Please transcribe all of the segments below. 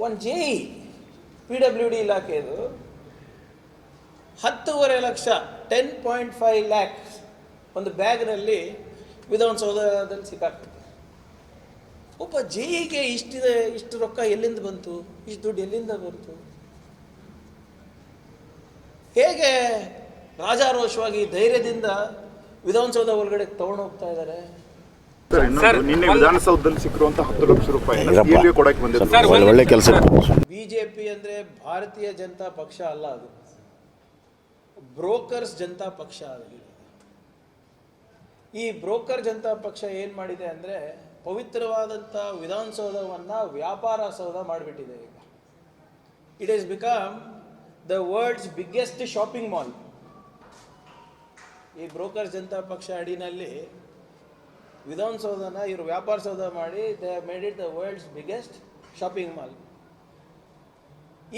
ಒಂದು JE PWD ಇಲಾಖೆದು 10.5 lakh 10.5 lakhs ಒಂದು ಬ್ಯಾಗ್ನಲ್ಲಿ ವಿಧಾನಸೌಧದಲ್ಲಿ ಸಿಕ್ಕಾಗ್ತದೆ. ಒಬ್ಬ JEಗೆ ಇಷ್ಟು ರೊಕ್ಕ ಎಲ್ಲಿಂದ ಬಂತು, ಇಷ್ಟು ದುಡ್ಡು ಎಲ್ಲಿಂದ ಬಂತು? ಹೇಗೆ ರಾಜಾರೋಷವಾಗಿ ಧೈರ್ಯದಿಂದ ವಿಧಾನಸೌಧ ಒಳಗಡೆ ತಗೊಂಡು ಹೋಗ್ತಾ ಇದ್ದಾರೆ? ನಿನ್ನೆ ವಿಧಾನಸೌಧದಲ್ಲಿ ಸಿಕ್ಕಿರುವಂತಹ 10 ಲಕ್ಷ ರೂಪಾಯಿ ಕೊಡಕ್ಕೆ ಬಂದಿದ್ದಾರೆ. ಒಳ್ಳೆ ಕೆಲಸ. ಬಿಜೆಪಿ ಅಂದ್ರೆ ಭಾರತೀಯ ಜನತಾ ಪಕ್ಷ ಅಲ್ಲ, ಅದು ಬ್ರೋಕರ್ಸ್ ಜನತಾ ಪಕ್ಷ ಆಗಿದೆ. ಈ ಬ್ರೋಕರ್ ಜನತಾ ಪಕ್ಷ ಏನು ಮಾಡಿದೆ ಅಂದರೆ ಪವಿತ್ರವಾದಂಥ ವಿಧಾನಸೌಧವನ್ನು ವ್ಯಾಪಾರ ಸೌಧ ಮಾಡಿಬಿಟ್ಟಿದೆ. ಈಗ it is become the world's biggest shopping mall. ಈ ಬ್ರೋಕರ್ ಜನತಾ ಪಕ್ಷ ಅಡಿನಲ್ಲಿ ವಿಧಾನಸೌಧನ ಇವರು ವ್ಯಾಪಾರ ಸೌಧ ಮಾಡಿ they made it the world's biggest shopping mall.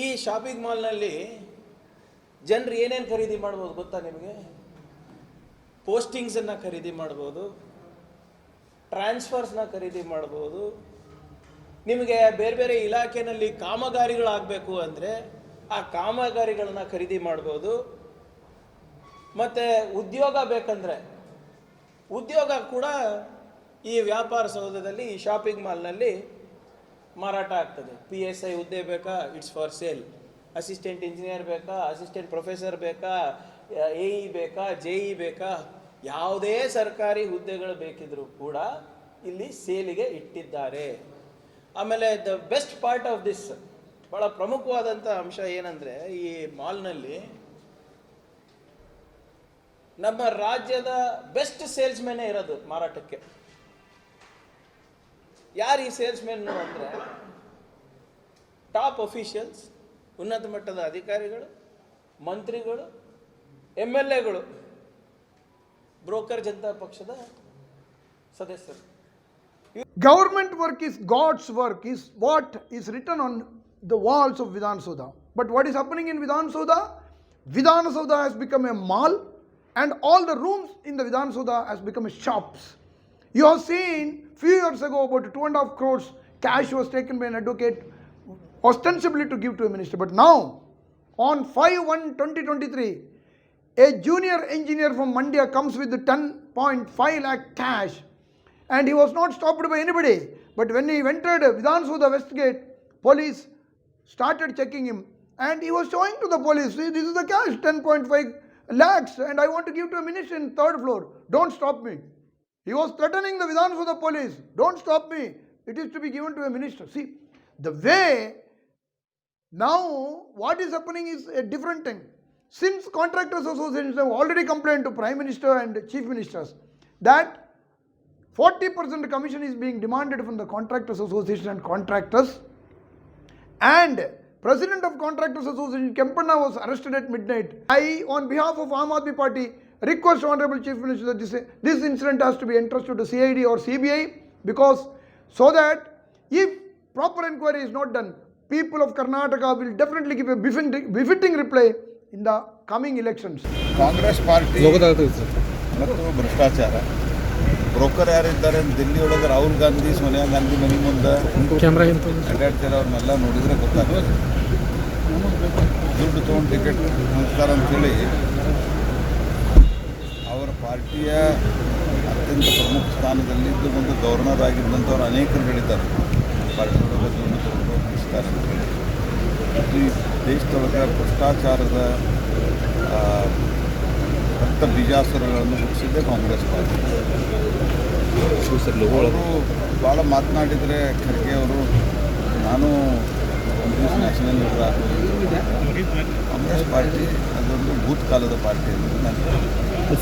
ಈ ಶಾಪಿಂಗ್ ಮಾಲ್ನಲ್ಲಿ ಜನರು ಏನೇನು ಖರೀದಿ ಮಾಡ್ಬೋದು ಗೊತ್ತಾ ನಿಮಗೆ? ಪೋಸ್ಟಿಂಗ್ಸನ್ನು ಖರೀದಿ ಮಾಡ್ಬೋದು, ಟ್ರಾನ್ಸ್ಫರ್ಸ್ನ ಖರೀದಿ ಮಾಡ್ಬೋದು, ನಿಮಗೆ ಬೇರೆ ಬೇರೆ ಇಲಾಖೆಯಲ್ಲಿ ಕಾಮಗಾರಿಗಳಾಗಬೇಕು ಅಂದರೆ ಆ ಕಾಮಗಾರಿಗಳನ್ನ ಖರೀದಿ ಮಾಡ್ಬೋದು, ಮತ್ತು ಉದ್ಯೋಗ ಬೇಕಂದರೆ ಉದ್ಯೋಗ ಕೂಡ ಈ ವ್ಯಾಪಾರ ಸೌಧದಲ್ಲಿ ಈ ಶಾಪಿಂಗ್ ಮಾಲ್ನಲ್ಲಿ ಮಾರಾಟ ಆಗ್ತದೆ. PSI ಹುದ್ದೆ ಬೇಕಾ, it's for sale. Assistant engineer ಬೇಕಾ, ಅಸಿಸ್ಟೆಂಟ್ ಪ್ರೊಫೆಸರ್ ಬೇಕಾ, AE ಬೇಕಾ, JE ಬೇಕಾ, ಯಾವುದೇ ಸರ್ಕಾರಿ ಹುದ್ದೆಗಳು ಬೇಕಿದ್ರೂ ಕೂಡ ಇಲ್ಲಿ ಸೇಲಿಗೆ ಇಟ್ಟಿದ್ದಾರೆ. ಆಮೇಲೆ the best part of this, ಭಾಳ ಪ್ರಮುಖವಾದಂಥ ಅಂಶ ಏನಂದರೆ ಈ ಮಾಲ್ನಲ್ಲಿ ನಮ್ಮ ರಾಜ್ಯದ ಬೆಸ್ಟ್ ಸೇಲ್ಸ್ಮೆನ್ನೇ ಇರೋದು ಮಾರಾಟಕ್ಕೆ. ಯಾರು ಈ ಸೇಲ್ಸ್ಮೆನ್ನು ಅಂದರೆ ಟಾಪ್ ಅಫಿಷಿಯಲ್ಸ್, ಉನ್ನತ ಮಟ್ಟದ ಅಧಿಕಾರಿಗಳು, ಮಂತ್ರಿಗಳು, MLAಗಳು, ಬ್ರೋಕರ್ ಜನತಾ ಪಕ್ಷದ ಸದಸ್ಯರು. Government work is God's work, is what is written on the walls of Vidhan Soudha. But what is happening in Vidhan Soudha? Vidhan Soudha has become a mall, and all the rooms in the Vidhan Soudha has become shops. You have seen few years ago about 2.5 crores cash was taken by an advocate ostensibly to give to a minister. But now on 5/1/2023, a junior engineer from Mandya comes with the 10.5 lakh cash, and he was not stopped by anybody. But when he entered Vidhan Soudha West Gate, police started checking him, and he was showing to the police, see, this is the cash, 10.5 lakhs, and I want to give to a minister in 3rd floor. Don't stop me. He was threatening the Vidhan Soudha police. Don't stop me. It is to be given to a minister. See, the way now what is happening is a different thing. Since contractors associations have already complained to Prime Minister and Chief Ministers that 40% commission is being demanded from the Contractors Association and contractors, and President of Contractors Association Kempanna was arrested at midnight. I, on behalf of Aam Aadmi Party, request Honorable Chief Minister that this incident has to be entrusted to CID or CBI, because so that if proper inquiry is not done, people of Karnataka will definitely give a befitting reply in the coming elections. Congress party ಮತ್ತು ಭ್ರಷ್ಟಾಚಾರ broker ಯಾರಿದ್ದಾರೆ ದಿಲ್ಲಿ ಒಳಗೆ ರಾಹುಲ್ ಗಾಂಧಿ, ಸೋನಿಯಾ ಗಾಂಧಿ ಮನೆ ಮುಂದೆ ಅಡ್ಡಾಡ್ತಾರೆ, ಅವ್ರನ್ನೆಲ್ಲ ನೋಡಿದರೆ ಗೊತ್ತಾಗ್ತದೆ. ದುಡ್ಡು ತೊಗೊಂಡು ಟಿಕೆಟ್ ಹಂಚ್ತಾರೆ ಅಂಥೇಳಿ ಅವರ ಪಾರ್ಟಿಯ ಅತ್ಯಂತ ಪ್ರಮುಖ ಸ್ಥಾನದಲ್ಲಿದ್ದು ಒಂದು ಗವರ್ನರ್ ಆಗಿದ್ದಂಥವ್ರು ಅನೇಕರು ಹೇಳಿದ್ದಾರೆ ಪಾರ್ಟಿ ಒಳಗೆ ದುಡ್ಡು ತೊಗೊಂಡು ಹಂಚ್ತಾರೆ ಅಂತೇಳಿ. ಮತ್ತು ಈ ದೇಶದೊಳಗೆ ಭ್ರಷ್ಟಾಚಾರದ ರಕ್ತ ಬೀಜಾಸುರಗಳನ್ನು ಹುಟ್ಟಿಸಿದ್ದೇ ಕಾಂಗ್ರೆಸ್ ಪಾರ್ಟಿ. ಅವರು ಭಾಳ ಮಾತನಾಡಿದರೆ ಖರ್ಗೆ ಅವರು, ನಾನು ಒಂದು ದಿವಸ ನ್ಯಾಷನಲ್ ಲೀಡರ್ ಆಗೋದು, ಕಾಂಗ್ರೆಸ್ ಪಾರ್ಟಿ ಅದೊಂದು ಭೂತಕಾಲದ ಪಾರ್ಟಿ ಅಂತ ನಾನು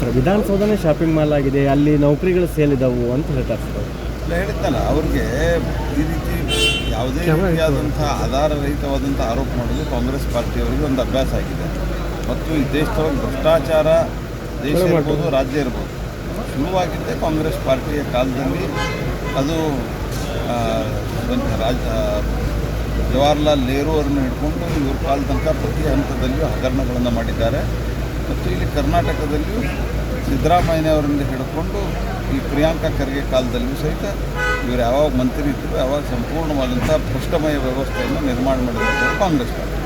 ಸರ್. ವಿಧಾನಸೌಧನೇ ಶಾಪಿಂಗ್ ಮಾಲ್ ಆಗಿದೆ, ಅಲ್ಲಿ ನೌಕರಿಗಳು ಸೇಲ್ ಇದಾವು ಅಂತ ಹೇಳ್ತಾರೆ ಸರ್. ಇಲ್ಲ, ಹೇಳಿದ್ದಲ್ಲ ಅವ್ರಿಗೆ ಈ ರೀತಿ ಯಾವುದೇ ರೀತಿಯಾದಂಥ ಆಧಾರರಹಿತವಾದಂಥ ಆರೋಪ ಮಾಡೋದು ಕಾಂಗ್ರೆಸ್ ಪಾರ್ಟಿಯವರಿಗೆ ಒಂದು ಅಭ್ಯಾಸ ಆಗಿದೆ. ಮತ್ತು ಈ ದೇಶದೊಳಗೆ ಭ್ರಷ್ಟಾಚಾರ ದೇಶ ಇರ್ಬೋದು, ರಾಜ್ಯ ಇರ್ಬೋದು, ಶುರುವಾಗಿದ್ದೇ ಕಾಂಗ್ರೆಸ್ ಪಾರ್ಟಿಯ ಕಾಲದಲ್ಲಿ. ಅದು ಜವಾಹರ್ಲಾಲ್ ನೆಹರು ಅವರನ್ನು ಹಿಡ್ಕೊಂಡು ಇವ್ರ ಕಾಲ ತನಕ ಪ್ರತಿ ಹಂತದಲ್ಲಿಯೂ ಹಗರಣಗಳನ್ನು ಮಾಡಿದ್ದಾರೆ. ಮತ್ತು ಇಲ್ಲಿ ಕರ್ನಾಟಕದಲ್ಲಿಯೂ ಸಿದ್ದರಾಮಯ್ಯನವರಿಂದ ಹಿಡ್ಕೊಂಡು ಈ ಪ್ರಿಯಾಂಕಾ ಖರ್ಗೆ ಕಾಲದಲ್ಲಿಯೂ ಸಹಿತ ಇವರು ಯಾವಾಗ ಮಂತ್ರಿ ಇದ್ದರು ಯಾವಾಗ ಸಂಪೂರ್ಣವಾದಂಥ ಭ್ರಷ್ಟಮಯ ವ್ಯವಸ್ಥೆಯನ್ನು ನಿರ್ಮಾಣ ಮಾಡಿದಂಥ ಕಾಂಗ್ರೆಸ್ ಪಾರ್ಟಿ.